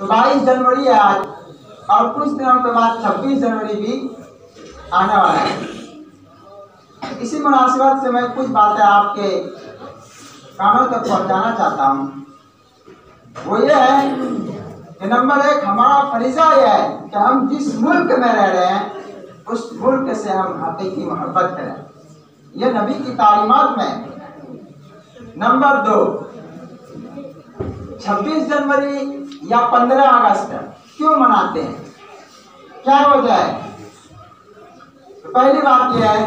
तो 22 जनवरी है आज, और कुछ दिनों के बाद 26 जनवरी भी आने वाला है। इसी मुनासिबत से मैं कुछ बातें आपके कानों तक पहुंचाना चाहता हूँ। वो ये है कि नंबर 1, हमारा फरीजा यह है कि हम जिस मुल्क में रह रहे हैं उस मुल्क से हम हकीकी मोहब्बत करें, ये नबी की तालीमात में। नंबर 2, 26 जनवरी या 15 अगस्त क्यों मनाते हैं, क्या वजह है? तो पहली बात यह है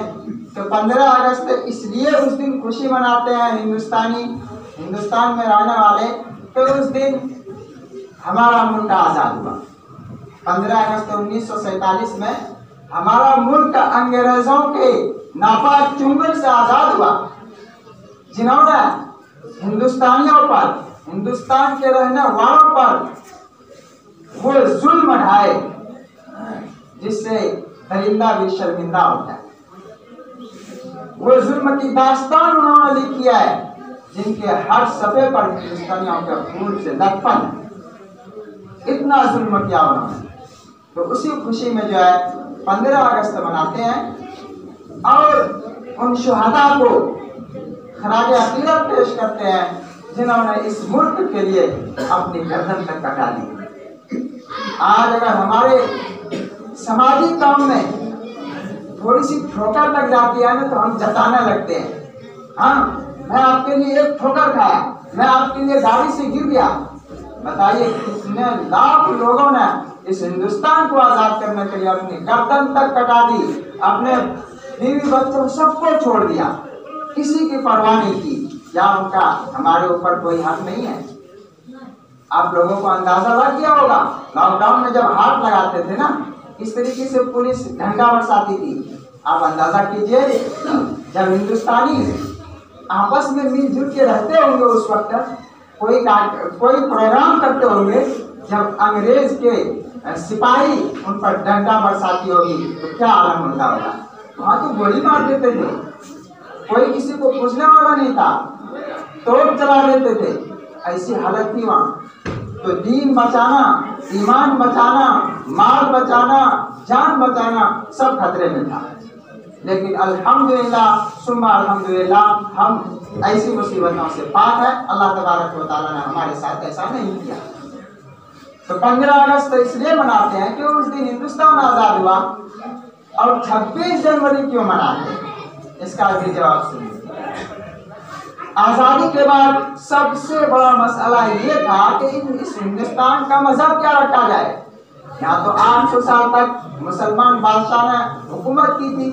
कि 15 अगस्त इसलिए उस दिन खुशी मनाते हैं हिंदुस्तान में रहने वाले, तो उस दिन हमारा मुल्क आज़ाद हुआ। 15 अगस्त 1947 में हमारा मुल्क अंग्रेजों के नापाक चुंगल से आज़ाद हुआ, जिन्होंने हिंदुस्तानियों पर, हिंदुस्तान के रहने वालों पर वो जुल्म ढाए जिससे दरिंदा भी शर्मिंदा होता है। वो जुल्म की दास्तान उन्होंने लिखी है जिनके हर सफ़े पर हिंदुस्तानियों के खून से लथपथ है। इतना जुल्म किया उन्होंने। तो उसी खुशी में जो है 15 अगस्त मनाते हैं और उन शुहदा को खराज अकीदत पेश करते हैं जिन्होंने इस मुल्क के लिए अपनी गर्दन तक कटा दी। आज अगर हमारे समाजी काम में थोड़ी सी ठोकर लग जाती है ना, तो हम जताने लगते हैं, हाँ मैं आपके लिए एक ठोकर खाया, मैं आपके लिए गाड़ी से गिर गया। बताइए कितने लाख लोगों ने इस हिंदुस्तान को आज़ाद करने के लिए अपनी गर्दन तक कटा दी, अपने बीवी बच्चों सबको छोड़ दिया, किसी की परवाह नहीं की। क्या उनका हमारे ऊपर कोई हक नहीं है? आप लोगों को अंदाजा लग गया होगा, लॉकडाउन में जब हाथ लगाते थे ना, इस तरीके से पुलिस डंडा बरसाती थी। आप अंदाजा कीजिए, जब हिंदुस्तानी आपस में मिलजुल के रहते होंगे उस वक्त, कोई प्रोग्राम करते होंगे, जब अंग्रेज के सिपाही उन पर डंडा बरसाती होगी तो क्या आलम होता होगा। वहां तो गोली मार देते थे, कोई किसी को पूछने वाला नहीं था, तोप चला देते थे। ऐसी हालत थी वहां। तो दीन बचाना, ईमान बचाना, माल बचाना, जान बचाना सब खतरे में था। लेकिन अल्हम्दुलिल्लाह सुम्मा अल्हम्दुलिल्लाह हम ऐसी मुसीबतों से पाक है। अल्लाह तबारक व तआला ने हमारे साथ ऐसा नहीं किया। तो 15 अगस्त इसलिए मनाते हैं कि उस दिन हिंदुस्तान आज़ाद हुआ। और 26 जनवरी क्यों मनाते हैं, इसका भी जवाब सुनिए। आज़ादी के बाद सबसे बड़ा मसला ये था कि इस हिंदुस्तान का मजहब क्या रखा जाए। यहाँ तो 800 साल तक मुसलमान बादशाह ने हुकूमत की थी,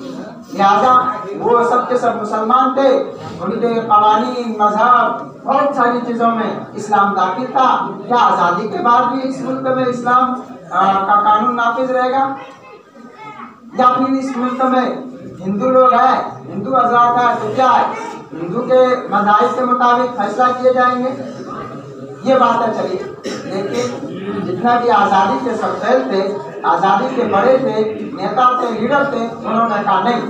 लिहाजा वो सब के सब मुसलमान थे, उनके कवानीन, मजहब, बहुत सारी चीज़ों में इस्लाम दाखिल था। क्या आज़ादी के बाद भी इस मुल्क में इस्लाम का कानून नाफिज रहेगा, या फिर इस मुल्क में हिंदू लोग हैं, हिंदू आज़ाद है, तो क्या है, हिंदू के मज़ाहिब के मुताबिक फैसला किए जाएंगे? ये बातें चली। लेकिन जितने भी आज़ादी के सफेद थे, आज़ादी के बड़े थे, नेता थे, लीडर थे, उन्होंने कहा नहीं,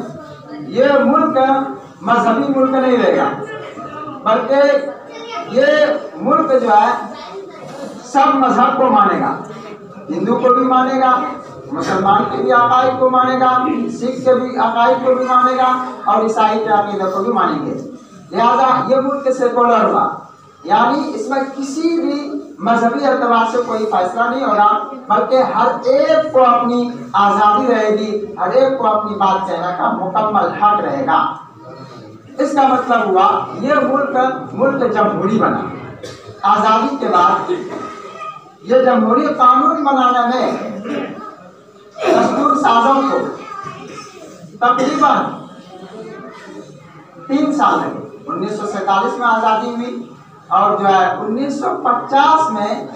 ये मुल्क मजहबी मुल्क नहीं रहेगा, बल्कि ये मुल्क जो है सब मजहब को मानेगा, हिंदू को भी मानेगा, मुसलमान के भी अकायद को मानेगा, सिख के भी अकायद को भी मानेगा, और ईसाई के अकीदत को भी मानेंगे। लिहाजा ये मुल्क सेकुलर हुआ, यानी इसमें किसी भी मजहबी एतबार से कोई फैसला नहीं होगा, बल्कि हर एक को अपनी आज़ादी रहेगी, हर एक को अपनी बात कहने का मुकम्मल हक रहेगा। इसका मतलब हुआ ये मुल्क जमहूरी बना। आज़ादी के बाद ये जमहूरी कानून बनाने में दस्तूर साजों को तकरीबन 3 साल लगे। 1947 में आज़ादी हुई, और जो है 1950 में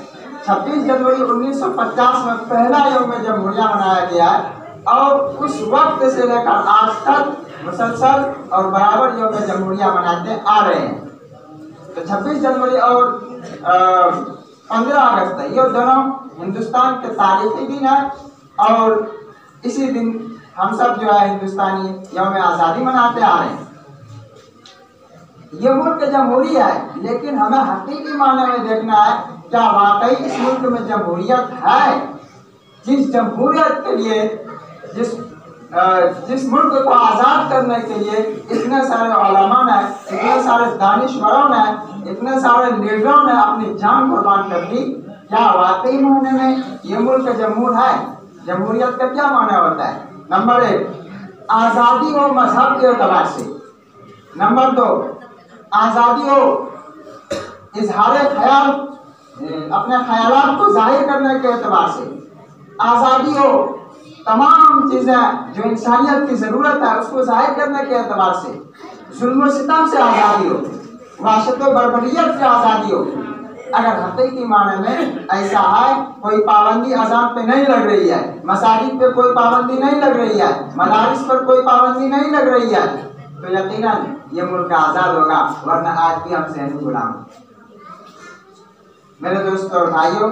26 जनवरी 1950 में पहला यौम जमहूरिया मनाया गया है, और उस वक्त से लेकर आज तक मुसलसल और बराबर यौम जमहूरिया मनाते आ रहे हैं। तो 26 जनवरी और 15 अगस्त ये दोनों हिंदुस्तान के तारीखी दिन है, और इसी दिन हम सब जो है हिंदुस्तानी यौम आज़ादी मनाते आ रहे हैं। ये मुल्क जमहूरी है, लेकिन हमें हकीकी मायने में देखना है क्या वाकई इस मुल्क में जमहूरियत है? जिस जमहूरियत के लिए जिस मुल्क को आज़ाद करने के लिए इतने सारे उलमा ने, इतने सारे दानिश्वरों ने, इतने सारे लीडरों ने अपनी जान कुर्बान कर दी, क्या वाकई मायने में ये मुल्क जमहूर है? जमहूरियत का क्या माना होता है? नंबर 1, आज़ादी हो मजहब के एतबार से। नंबर 2, आज़ादी हो इजहार ख्याल, अपने ख्यालात को जाहिर करने के एतबार से। आज़ादी हो तमाम चीज़ें जो इंसानियत की ज़रूरत है उसको जाहिर करने के एतबार से। जुल्म सितम से आज़ादी हो, वहशत व बर्बरियत से आज़ादी हो। अगर हकीकी माने में ऐसा है, कोई पाबंदी अज़ान पे नहीं लग रही है, मसाजिद पे कोई पाबंदी नहीं लग रही है, मदारिस पर कोई पाबंदी नहीं लग रही है, तो यकीनन ये मुल्क आज़ाद होगा, वरना आज भी हम सहनी गुलाम। मेरे दोस्तों और भाइयों,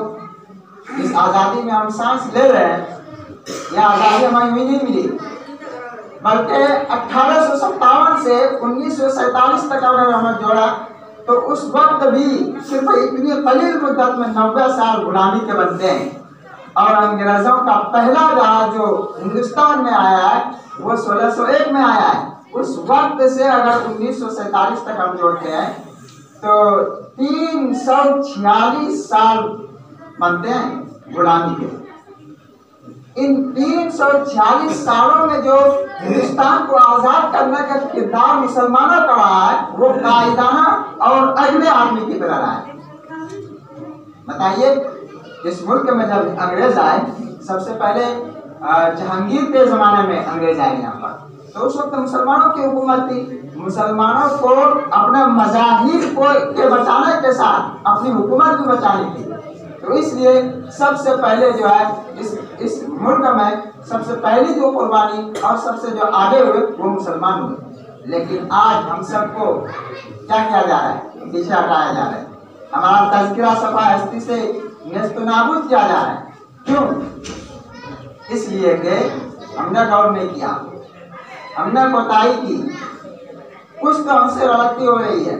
इस आज़ादी में हम सांस ले रहे हैं, यह आज़ादी हमें यूं नहीं मिली, बल्कि 1857 से 1947 तक अगर हमें जोड़ा तो उस वक्त भी सिर्फ इतनी कलील मुद्दत में 90 साल गुलामी के बनते हैं। और अंग्रेजों का पहला जहाज जो हिंदुस्तान में आया है वो 1601 में आया है। उस वक्त से अगर 1947 तक हम जोड़ते हैं तो 346 साल बनते हैं गुलामी के। इन 346 सालों में जो हिंदुस्तान को आज़ाद करने का किरदार मुसलमानों का रहा है वो कायदाना और अगले आदमी की तरह रहा है। बताइए, इस मुल्क में जब अंग्रेज आए, सबसे पहले जहांगीर के ज़माने में अंग्रेज आए यहाँ पर, तो उस वक्त मुसलमानों की हुकूमत थी। मुसलमानों को अपने मज़ाहिब को के बचाने के साथ अपनी हुकूमत भी बचानी थी, तो इसलिए सबसे पहले जो है इस मुल्क में सबसे पहली जो कुर्बानी और सबसे जो आगे हुए वो मुसलमान हुए। लेकिन आज हम सबको क्या किया जा रहा है? पीछे हटाया जा रहा है। हमारा तज़किरा सफा हस्ती से नेस्तनाबूद किया जा रहा है। क्यों? इसलिए कि हमने गौर नहीं किया, हमने कोताही की, कुछ तो हमसे गलती हो रही है।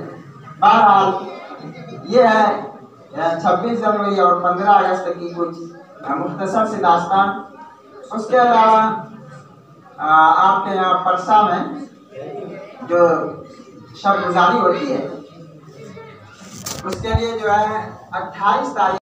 बहरहाल ये है 26 जनवरी और 15 अगस्त की कुछ मुख्तसर सी दास्तान। उसके अलावा आपके यहाँ परसा में जो शब गुजारी होती है उसके लिए जो है 28 तारीख